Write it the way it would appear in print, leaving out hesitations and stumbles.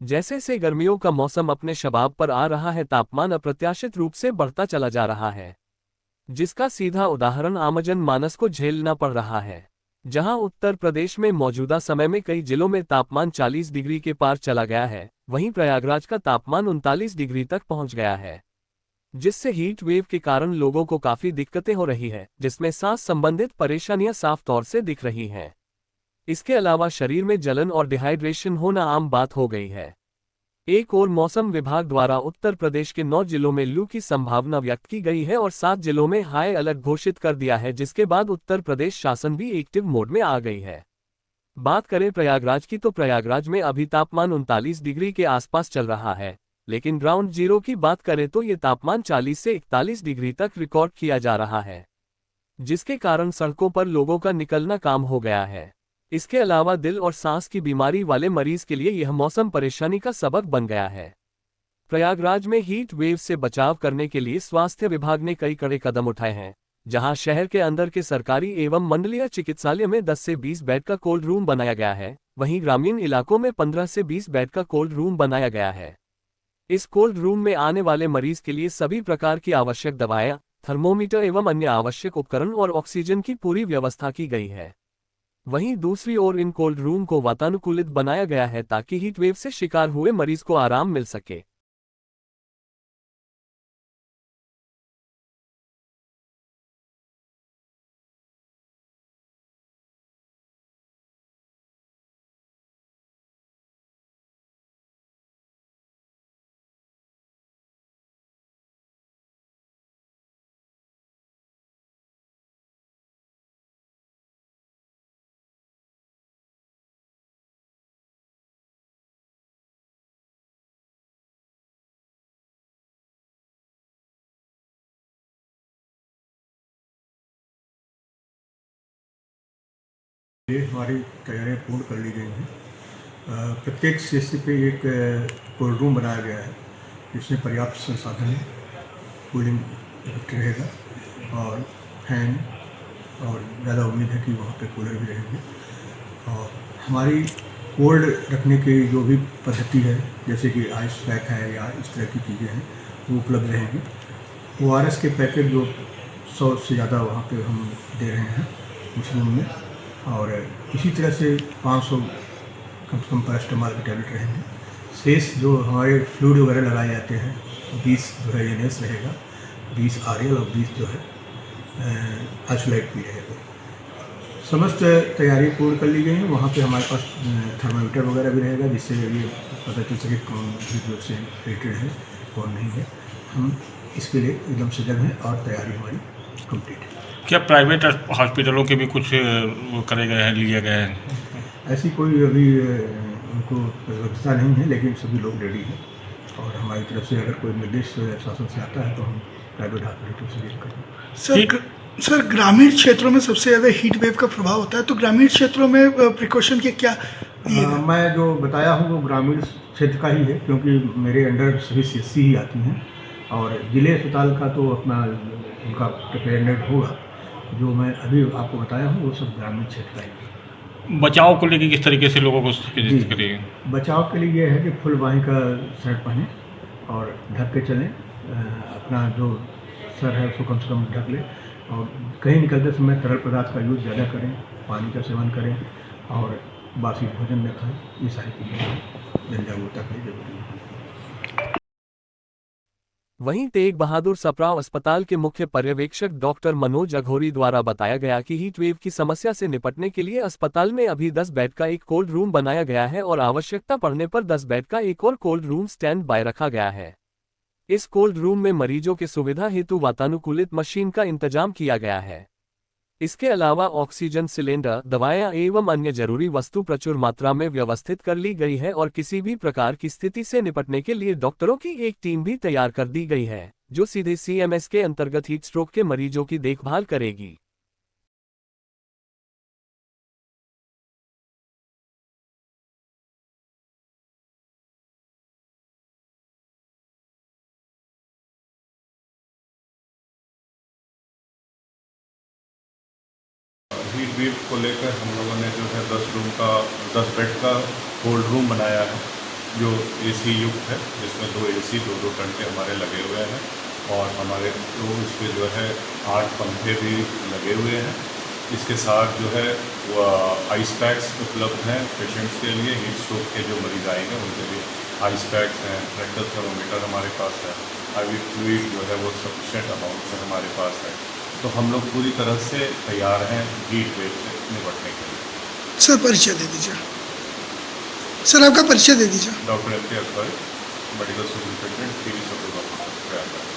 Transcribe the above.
जैसे से गर्मियों का मौसम अपने शबाब पर आ रहा है, तापमान अप्रत्याशित रूप से बढ़ता चला जा रहा है, जिसका सीधा उदाहरण आमजन मानस को झेलना पड़ रहा है। जहां उत्तर प्रदेश में मौजूदा समय में कई जिलों में तापमान 40 डिग्री के पार चला गया है, वहीं प्रयागराज का तापमान 39 डिग्री तक पहुंच गया है, जिससे हीट वेव के कारण लोगों को काफी दिक्कतें हो रही है, जिसमें सांस संबंधित परेशानियां साफ तौर से दिख रही हैं। इसके अलावा शरीर में जलन और डिहाइड्रेशन होना आम बात हो गई है। एक और मौसम विभाग द्वारा उत्तर प्रदेश के 9 जिलों में लू की संभावना व्यक्त की गई है और 7 जिलों में हाई अलर्ट घोषित कर दिया है, जिसके बाद उत्तर प्रदेश शासन भी एक्टिव मोड में आ गई है। बात करें प्रयागराज की, तो प्रयागराज में अभी तापमान 39 डिग्री के आसपास चल रहा है, लेकिन ग्राउंड जीरो की बात करें तो ये तापमान 40 से 41 डिग्री तक रिकॉर्ड किया जा रहा है, जिसके कारण सड़कों पर लोगों का निकलना काम हो गया है। इसके अलावा दिल और सांस की बीमारी वाले मरीज के लिए यह मौसम परेशानी का सबक बन गया है। प्रयागराज में हीट वेव से बचाव करने के लिए स्वास्थ्य विभाग ने कई कड़े कदम उठाए हैं, जहां शहर के अंदर के सरकारी एवं मंडलीय चिकित्सालय में 10 से 20 बेड का कोल्ड रूम बनाया गया है, वहीं ग्रामीण इलाकों में 15 से 20 बेड का कोल्ड रूम बनाया गया है। इस कोल्ड रूम में आने वाले मरीज के लिए सभी प्रकार की आवश्यक दवाएं, थर्मोमीटर एवं अन्य आवश्यक उपकरण और ऑक्सीजन की पूरी व्यवस्था की गई है। वहीं दूसरी ओर इन कोल्ड रूम को वातानुकूलित बनाया गया है ताकि हीट वेव से शिकार हुए मरीज को आराम मिल सके। ये हमारी तैयारियां पूर्ण कर ली गई हैं। प्रत्येक सीएससी पे एक कोल्ड रूम बनाया गया है, जिसमें पर्याप्त संसाधन है, कूलिंग इफेक्ट रहेगा और फैन, और ज़्यादा उम्मीद है कि वहाँ पे कूलर भी रहेंगे। और हमारी कोल्ड रखने की जो भी पद्धति है, जैसे कि आइस पैक है या इस तरह की चीज़ें हैं, वो उपलब्ध रहेंगी। ORS के पैकेट जो 100 से ज़्यादा वहाँ पे हम दे रहे हैं उस रूम में, और इसी तरह से 500 कम से कम पैरास्टामॉल के टैबलेट रहेंगे। शेष जो हमारे फ्लूइड वगैरह लगाए जाते हैं, 20 जो है NS रहेगा, 20 RL और 20 जो है आइसोलेट भी रहेगा। समस्त तैयारी पूर्ण कर ली गई है। वहाँ पे हमारे पास थर्मामीटर वगैरह भी रहेगा, जिससे ये पता चल सके कौन भी से रिलेटेड है कौन नहीं है। हम इसके लिए एकदम सजग हैं और तैयारी हमारी कंप्लीट है। क्या प्राइवेट हॉस्पिटलों के भी कुछ वो करे गए हैं, लिए गए हैं? ऐसी कोई अभी उनको व्यवस्था नहीं है, लेकिन सभी लोग रेडी हैं और हमारी तरफ से अगर कोई निर्देश शासन से आता है तो हम प्राइवेट हॉस्पिटल से डील करेंगे। सर, ग्रामीण क्षेत्रों में सबसे ज़्यादा हीट वेव का प्रभाव होता है, तो ग्रामीण क्षेत्रों में प्रिकॉशन के क्या दिए गए? मैं जो बताया हूँ वो ग्रामीण क्षेत्र का ही है, क्योंकि मेरे अंडर सभी CSC ही आती हैं, और जिले अस्पताल का तो अपना उनका प्रिपेयरनेस होगा। जो मैं अभी आपको बताया हूँ वो सब ग्रामीण क्षेत्र का ही है। बचाव को लेकर किस तरीके से लोगों को सूचित करिए? बचाव के लिए ये है कि फुल बाहीं का शर्ट पहने और ढक के चलें। अपना जो सर है उसको कम से कम ढक लें, और कहीं निकलते समय तरल पदार्थ का यूज़ ज़्यादा करें, पानी का सेवन करें और बासी भोजन न खाएं। ये सारी चीज़ें जन जागरूकता की जरूरी है। वहीं तेग बहादुर सप्राव अस्पताल के मुख्य पर्यवेक्षक डॉक्टर मनोज अघोरी द्वारा बताया गया कि हीट वेव की समस्या से निपटने के लिए अस्पताल में अभी 10 बेड का एक कोल्ड रूम बनाया गया है और आवश्यकता पड़ने पर 10 बेड का एक और कोल्ड रूम स्टैंड बाय रखा गया है। इस कोल्ड रूम में मरीजों की सुविधा हेतु वातानुकूलित मशीन का इंतजाम किया गया है। इसके अलावा ऑक्सीजन सिलेंडर, दवाएं एवं अन्य जरूरी वस्तु प्रचुर मात्रा में व्यवस्थित कर ली गई है और किसी भी प्रकार की स्थिति से निपटने के लिए डॉक्टरों की एक टीम भी तैयार कर दी गई है, जो सीधे CMS के अंतर्गत हीट स्ट्रोक के मरीजों की देखभाल करेगी। हीट वेव को लेकर हम लोगों ने जो है 10 बेड का कोल्ड रूम बनाया है, जो AC युक्त है, जिसमें 2 AC 2-2 घंटे हमारे लगे हुए हैं और हमारे तो इस पर जो है 8 पंखे भी लगे हुए हैं। इसके साथ जो है वो आइस पैक्स उपलब्ध हैं पेशेंट्स के लिए। हीट स्ट्रोक के जो मरीज आएंगे उनके लिए आइस पैक्स हैं। रेक्टल थर्मोमीटर हमारे पास है। IV फ्लूइड जो है वो सफिशेंट अमाउंट में हमारे पास है। तो हम लोग पूरी तरह से तैयार हैं हीट वेव से निपटने के लिए। सर परिचय दे दीजिए। सर आपका परिचय दे दीजिए। Doctor FK Akbar, medical superintendent, civil surgeon of Prayagraj.